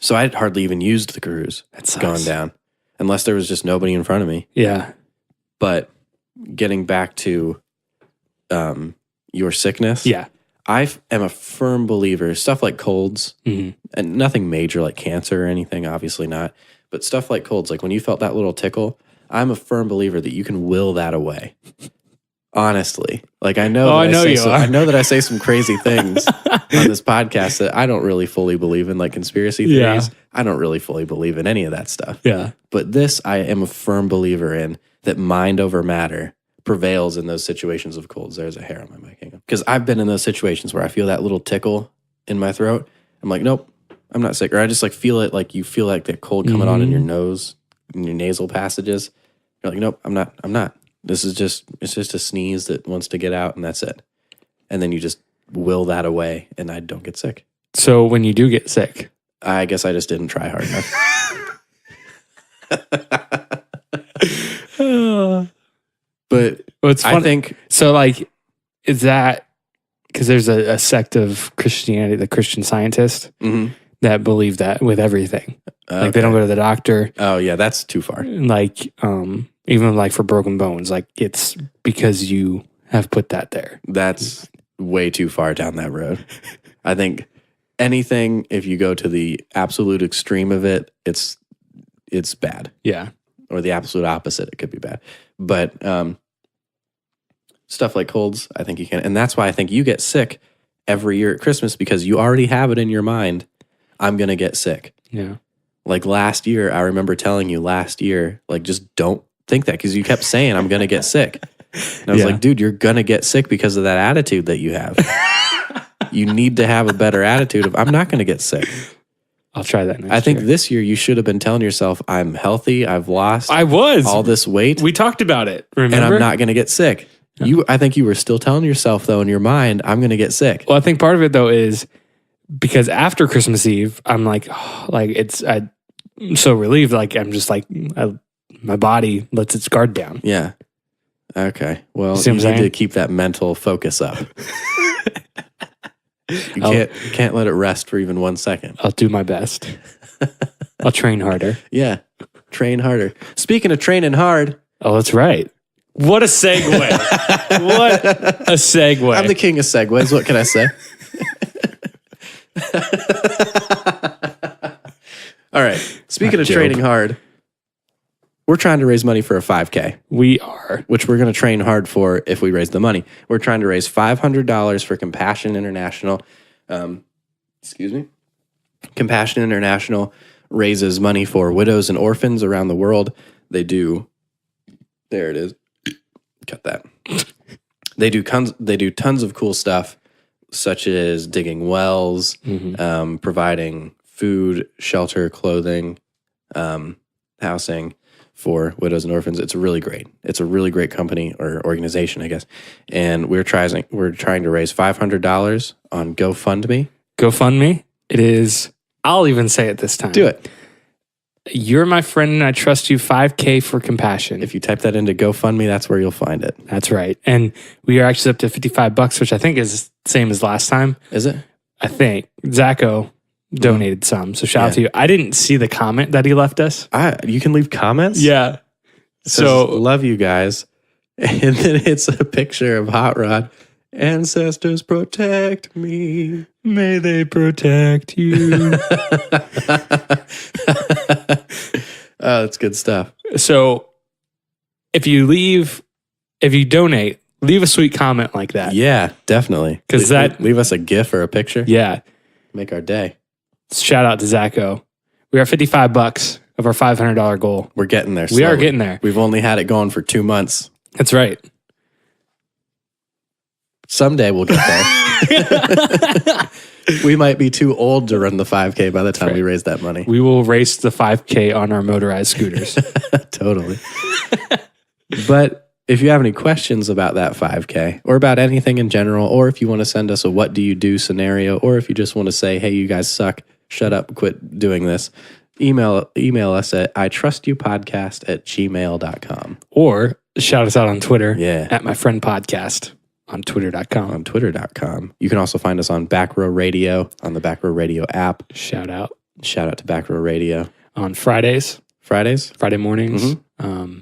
So I had hardly even used the cruise. That sucks. Going down, unless there was just nobody in front of me. Yeah. But getting back to your sickness, I am a firm believer. Stuff like colds, and nothing major like cancer or anything, obviously not. But stuff like colds, like when you felt that little tickle, I'm a firm believer that you can will that away. Honestly, like I know, I know that I say some crazy things on this podcast that I don't really fully believe in, like conspiracy theories. I don't really fully believe in any of that stuff. Yeah. But this, I am a firm believer in, that mind over matter prevails in those situations of colds. There's a hair on my mic, hang on. Because I've been in those situations where I feel that little tickle in my throat. I'm like, nope, I'm not sick. Or I just like feel it, like you feel like that cold coming on in your nose. in your nasal passages. You're like, nope, I'm not. It's just a sneeze that wants to get out, and that's it. And then you just will that away, and I don't get sick. So when you do get sick, I guess I just didn't try hard enough. But it's funny. I think so. Like, is that because there's a sect of Christianity, the Christian Scientists, that believe that with everything. Like they don't go to the doctor. Oh yeah, that's too far. Like, even like for broken bones, like it's because you have put that there. That's way too far down that road. I think anything, if you go to the absolute extreme of it, it's bad. Yeah. Or the absolute opposite, it could be bad. But stuff like colds, I think you can. And that's why I think you get sick every year at Christmas, because you already have it in your mind, I'm going to get sick. Yeah. Like last year, I remember telling you like, just don't think that, because you kept saying, I'm going to get sick. And I was like, dude, you're going to get sick because of that attitude that you have. You need to have a better attitude of, I'm not going to get sick. I'll try that next I think year. this year you should have been telling yourself, I'm healthy, I've lost all this weight. We talked about it, remember? And I'm not going to get sick. I think you were still telling yourself, though, in your mind, I'm going to get sick. Well, I think part of it, though, is because after Christmas Eve, I'm like, I'm so relieved. Like, I'm just like, my body lets its guard down. Yeah. Okay. Well, See you what I'm need saying? to keep that mental focus up. You can't let it rest for even 1 second. I'll do my best. I'll train harder. Yeah. Train harder. Speaking of training hard. Oh, that's right. What a segue. What a segue. I'm the king of segues. What can I say? All right. Speaking of training hard, we're trying to raise money for a 5K. We are. Which we're going to train hard for if we raise the money. We're trying to raise $500 for Compassion International. Excuse me. Compassion International raises money for widows and orphans around the world. They do. There it is. Cut that. They do tons of cool stuff, such as digging wells, providing food, shelter, clothing, housing for widows and orphans. It's really great. It's a really great company or organization, I guess. And we're trying to raise $500 on GoFundMe. GoFundMe. It is. I'll even say it this time. Do it. You're my friend and I trust you. 5K for Compassion. If you type that into GoFundMe, that's where you'll find it. That's right. And we are actually up to $55, which I think is the same as last time. Is it? I think. Zacho donated some. So shout out to you. I didn't see the comment that he left us. You can leave comments? Yeah. So love you guys. And then it's a picture of Hot Rod. Ancestors protect me. May they protect you. Oh, that's good stuff. So if you donate, leave a sweet comment like that. Yeah, definitely. Because leave us a GIF or a picture. Yeah. Make our day. Shout out to Zacho. We are $55 of our $500 goal. We're getting there. We are getting there. We've only had it going for 2 months. That's right. Someday we'll get there. We might be too old to run the 5K by the time we raise that money. We will race the 5K on our motorized scooters. Totally. But if you have any questions about that 5K or about anything in general, or if you want to send us a what do you do scenario, or if you just want to say, hey, you guys suck, shut up, quit doing this, email us at itrustyoupodcast@gmail.com. Or shout us out on Twitter at my friend podcast on twitter.com. On twitter.com. You can also find us on Back Row Radio, on the Back Row Radio app. Shout out to Back Row Radio. On Friday mornings. Mm-hmm.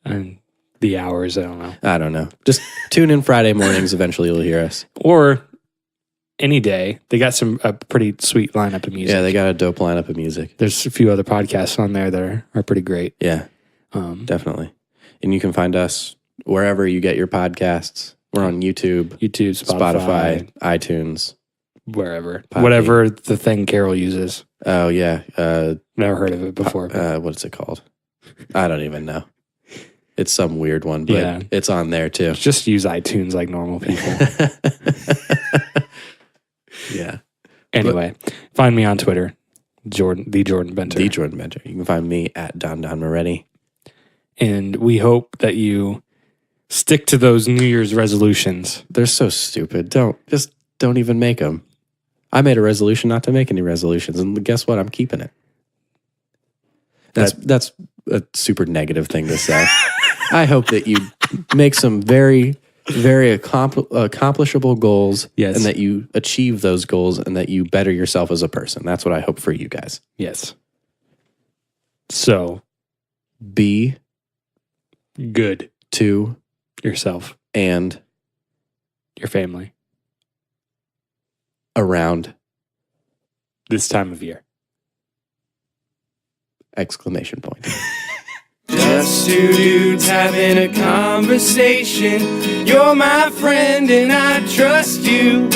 And the hours, I don't know. Just tune in Friday mornings. Eventually you'll hear us. Or any day. They got a pretty sweet lineup of music. Yeah, they got a dope lineup of music. There's a few other podcasts on there that are pretty great. Yeah, definitely. And you can find us wherever you get your podcasts. We're on YouTube, Spotify, iTunes. Wherever. Podbean. Whatever the thing Carol uses. Oh, yeah. Never heard of it before. What's it called? I don't even know. It's some weird one, but it's on there too. Just use iTunes like normal people. Yeah. Anyway, find me on Twitter. The Jordan Benter. The Jordan Benter. You can find me at Don Moretti. And we hope that you stick to those New Year's resolutions. They're so stupid. Don't even make them. I made a resolution not to make any resolutions, and guess what? I'm keeping it. That's a super negative thing to say. I hope that you make some very, very accomplishable goals, Yes. and that you achieve those goals, and that you better yourself as a person. That's what I hope for you guys. Yes. So Be good to yourself and your family around! this time of year. Exclamation point. Just two dudes having a conversation. You're my friend and I trust you.